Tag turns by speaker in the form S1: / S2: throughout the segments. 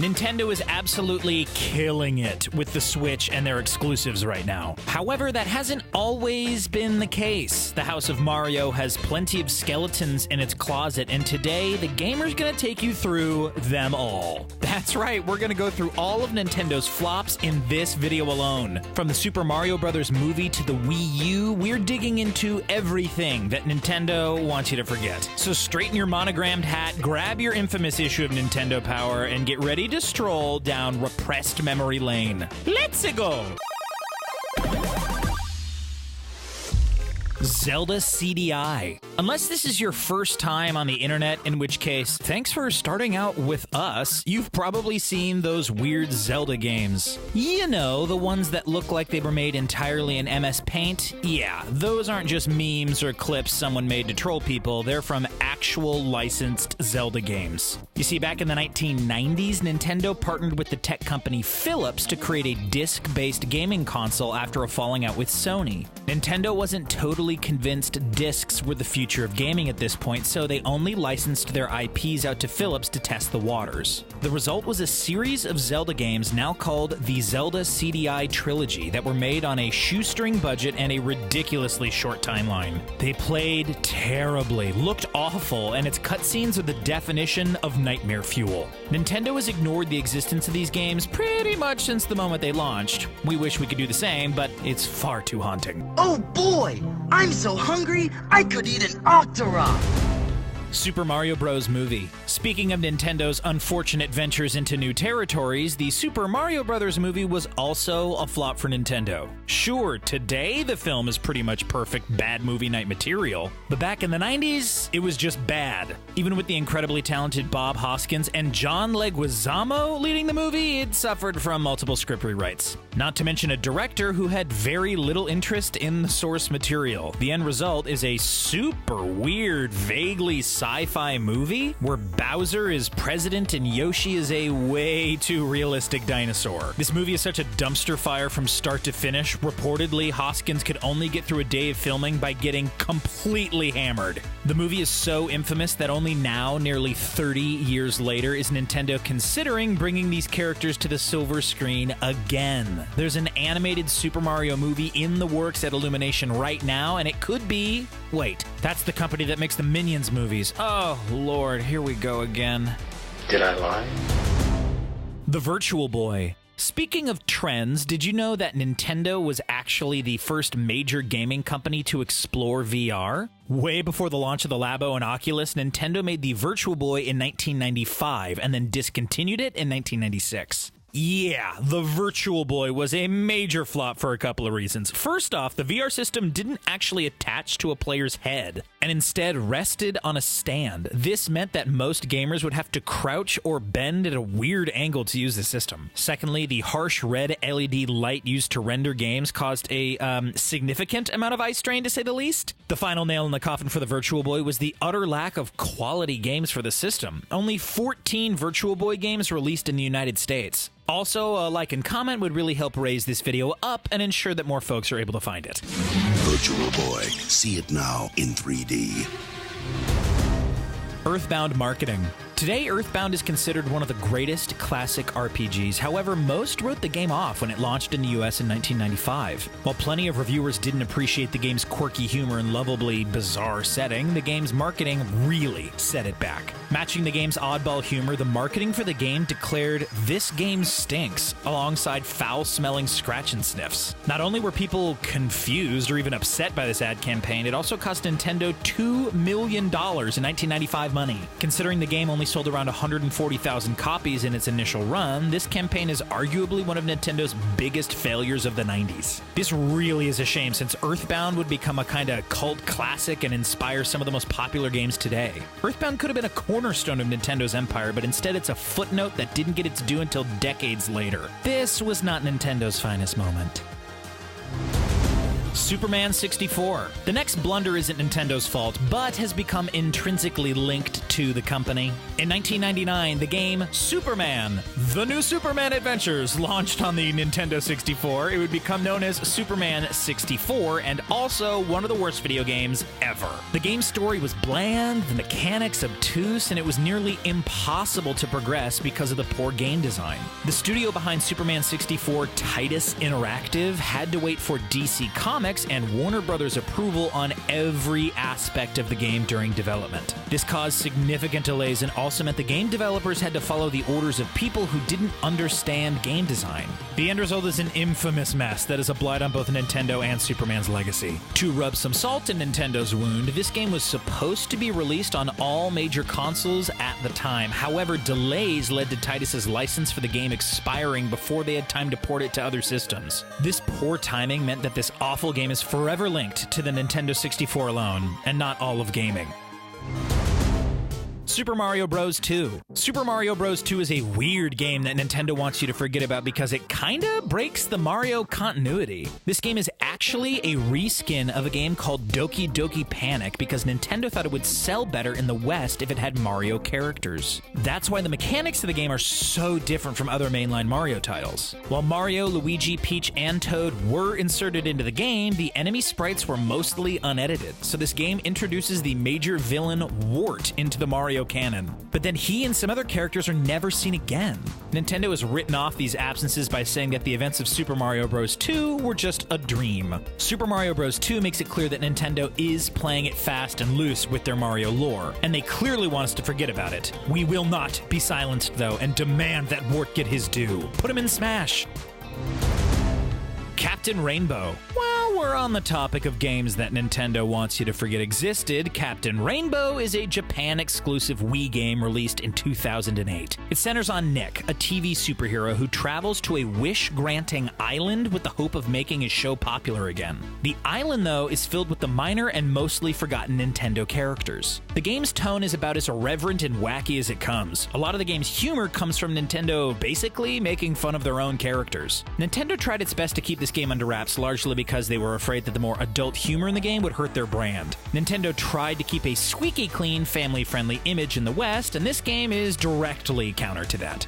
S1: Nintendo is absolutely killing it with the Switch and their exclusives right now. However, that hasn't always been the case. The House of Mario has plenty of skeletons in its closet, and today, the gamer's gonna take you through them all. That's right, we're gonna go through all of Nintendo's flops in this video alone. From the Super Mario Bros. Movie to the Wii U, we're digging into everything that Nintendo wants you to forget. So straighten your monogrammed hat, grab your infamous issue of Nintendo Power, and get ready to stroll down repressed memory lane. Let's go! Zelda CDI. Unless this is your first time on the internet, in which case, thanks for starting out with us. You've probably seen those weird Zelda games. You know, the ones that look like they were made entirely in MS Paint? Yeah, those aren't just memes or clips someone made to troll people. They're from actual licensed Zelda games. You see, back in the 1990s, Nintendo partnered with the tech company Philips to create a disc-based gaming console after a falling out with Sony. Nintendo wasn't totally convinced discs were the future of gaming at this point, so they only licensed their IPs out to Philips to test the waters. The result was a series of Zelda games now called the Zelda CDI trilogy that were made on a shoestring budget and a ridiculously short timeline. They played terribly, looked awful, and its cutscenes are the definition of nightmare fuel. Nintendo has ignored the existence of these games pretty much since the moment they launched. We wish we could do the same, but it's far too haunting.
S2: Oh boy! I'm so hungry, I could eat an Octorok!
S1: Super Mario Bros. Movie. Speaking of Nintendo's unfortunate ventures into new territories, the Super Mario Bros. Movie was also a flop for Nintendo. Sure, today the film is pretty much perfect bad movie night material, but back in the 90s, it was just bad. Even with the incredibly talented Bob Hoskins and John Leguizamo leading the movie, it suffered from multiple script rewrites. Not to mention a director who had very little interest in the source material. The end result is a super weird, vaguely sci-fi movie where Bowser is president and Yoshi is a way too realistic dinosaur. This movie is such a dumpster fire from start to finish. Reportedly, Hoskins could only get through a day of filming by getting completely hammered. The movie is so infamous that only now, nearly 30 years later, is Nintendo considering bringing these characters to the silver screen again. There's an animated Super Mario movie in the works at Illumination right now, and it could be... Wait, that's the company that makes the Minions movies. Oh, Lord, here we go again.
S3: Did I lie?
S1: The Virtual Boy. Speaking of trends, did you know that Nintendo was actually the first major gaming company to explore VR? Way before the launch of the Labo and Oculus, Nintendo made the Virtual Boy in 1995 and then discontinued it in 1996. Yeah, the Virtual Boy was a major flop for a couple of reasons. First off, the VR system didn't actually attach to a player's head, and instead rested on a stand. This meant that most gamers would have to crouch or bend at a weird angle to use the system. Secondly, the harsh red LED light used to render games caused a significant amount of eye strain, to say the least. The final nail in the coffin for the Virtual Boy was the utter lack of quality games for the system. Only 14 Virtual Boy games released in the United States. Also, a like and comment would really help raise this video up and ensure that more folks are able to find it.
S4: Virtual Boy. See it now in 3D.
S1: Earthbound marketing. Today, Earthbound is considered one of the greatest classic RPGs. However, most wrote the game off when it launched in the US in 1995. While plenty of reviewers didn't appreciate the game's quirky humor and lovably bizarre setting, the game's marketing really set it back. Matching the game's oddball humor, the marketing for the game declared, "This game stinks," alongside foul-smelling scratch and sniffs. Not only were people confused or even upset by this ad campaign, it also cost Nintendo $2 million in 1995 money. Considering the game only sold around 140,000 copies in its initial run, this campaign is arguably one of Nintendo's biggest failures of the 90s. This really is a shame, since Earthbound would become a kind of cult classic and inspire some of the most popular games today. Earthbound could have been a cornerstone of Nintendo's empire, but instead it's a footnote that didn't get its due until decades later. This was not Nintendo's finest moment. Superman 64. The next blunder isn't Nintendo's fault, but has become intrinsically linked to the company. In 1999, the game Superman, The New Superman Adventures, launched on the Nintendo 64. It would become known as Superman 64, and also one of the worst video games ever. The game's story was bland, the mechanics obtuse, and it was nearly impossible to progress because of the poor game design. The studio behind Superman 64, Titus Interactive, had to wait for DC Comics and Warner Brothers' approval on every aspect of the game during development. This caused significant delays and also meant the game developers had to follow the orders of people who didn't understand game design. The end result is an infamous mess that is a blight on both Nintendo and Superman's legacy. To rub some salt in Nintendo's wound, this game was supposed to be released on all major consoles at the time. However, delays led to Titus's license for the game expiring before they had time to port it to other systems. This poor timing meant that this awful game is forever linked to the Nintendo 64 alone, and not all of gaming. Super Mario Bros. 2. Super Mario Bros. 2 is a weird game that Nintendo wants you to forget about because it kinda breaks the Mario continuity. This game is actually a reskin of a game called Doki Doki Panic because Nintendo thought it would sell better in the West if it had Mario characters. That's why the mechanics of the game are so different from other mainline Mario titles. While Mario, Luigi, Peach, and Toad were inserted into the game, the enemy sprites were mostly unedited, so this game introduces the major villain Wart into the Mario canon. But then he and some other characters are never seen again. Nintendo has written off these absences by saying that the events of Super Mario Bros. 2 were just a dream. Super Mario Bros. 2 makes it clear that Nintendo is playing it fast and loose with their Mario lore, and they clearly want us to forget about it. We will not be silenced, though, and demand that Wart get his due. Put him in Smash! Captain Rainbow. While we're on the topic of games that Nintendo wants you to forget existed, Captain Rainbow is a Japan-exclusive Wii game released in 2008. It centers on Nick, a TV superhero who travels to a wish-granting island with the hope of making his show popular again. The island, though, is filled with the minor and mostly forgotten Nintendo characters. The game's tone is about as irreverent and wacky as it comes. A lot of the game's humor comes from Nintendo basically making fun of their own characters. Nintendo tried its best to keep this game under wraps, largely because they were afraid that the more adult humor in the game would hurt their brand. Nintendo tried to keep a squeaky clean, family-friendly image in the West, and this game is directly counter to that.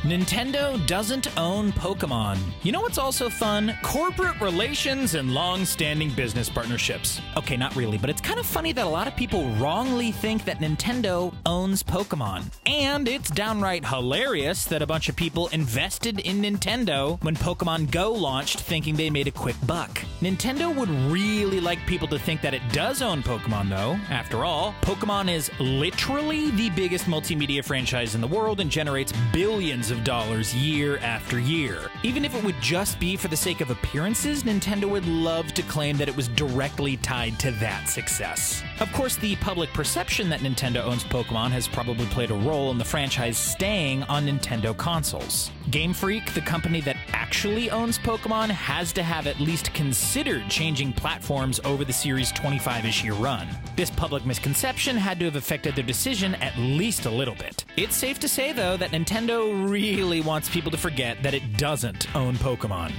S1: Nintendo doesn't own Pokemon. You know what's also fun? Corporate relations and long-standing business partnerships. Okay, not really, but it's kind of funny that a lot of people wrongly think that Nintendo owns Pokemon. And it's downright hilarious that a bunch of people invested in Nintendo when Pokemon Go launched thinking they made a quick buck. Nintendo would really like people to think that it does own Pokemon, though. After all, Pokemon is literally the biggest multimedia franchise in the world and generates billions of dollars year after year. Even if it would just be for the sake of appearances, Nintendo would love to claim that it was directly tied to that success. Of course, the public perception that Nintendo owns Pokemon has probably played a role in the franchise staying on Nintendo consoles. Game Freak, the company that actually owns Pokemon, has to have at least considered changing platforms over the series' 25-ish year run. This public misconception had to have affected their decision at least a little bit. It's safe to say, though, that Nintendo really wants people to forget that it doesn't own Pokemon.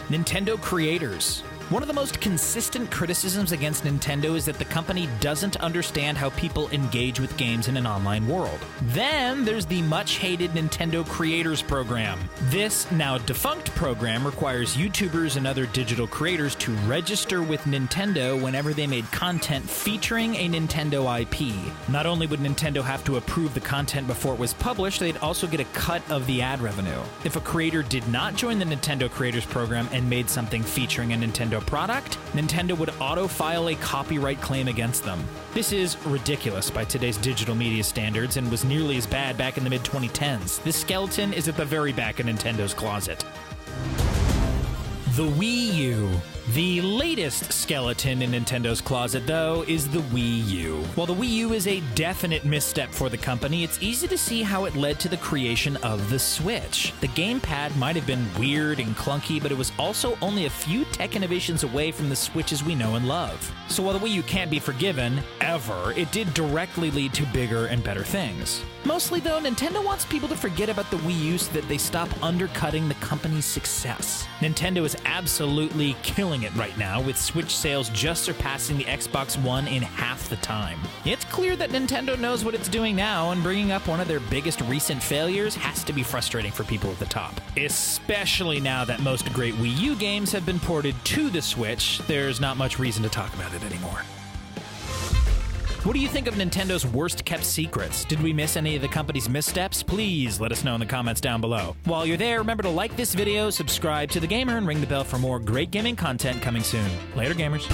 S1: Nintendo creators. One of the most consistent criticisms against Nintendo is that the company doesn't understand how people engage with games in an online world. Then there's the much-hated Nintendo Creators Program. This now defunct program requires YouTubers and other digital creators to register with Nintendo whenever they made content featuring a Nintendo IP. Not only would Nintendo have to approve the content before it was published, they'd also get a cut of the ad revenue. If a creator did not join the Nintendo Creators Program and made something featuring a Nintendo product, Nintendo would auto-file a copyright claim against them. This is ridiculous by today's digital media standards and was nearly as bad back in the mid-2010s. This skeleton is at the very back of Nintendo's closet. The Wii U. The latest skeleton in Nintendo's closet, though, is the Wii U. While the Wii U is a definite misstep for the company, it's easy to see how it led to the creation of the Switch. The gamepad might have been weird and clunky, but it was also only a few tech innovations away from the Switches we know and love. So while the Wii U can't be forgiven, ever, it did directly lead to bigger and better things. Mostly, though, Nintendo wants people to forget about the Wii U so that they stop undercutting the company's success. Nintendo is absolutely killing it right now, with Switch sales just surpassing the Xbox One in half the time. It's clear that Nintendo knows what it's doing now, and bringing up one of their biggest recent failures has to be frustrating for people at the top. Especially now that most great Wii U games have been ported to the Switch, there's not much reason to talk about it anymore. What do you think of Nintendo's worst-kept secrets? Did we miss any of the company's missteps? Please let us know in the comments down below. While you're there, remember to like this video, subscribe to TheGamer, and ring the bell for more great gaming content coming soon. Later, gamers.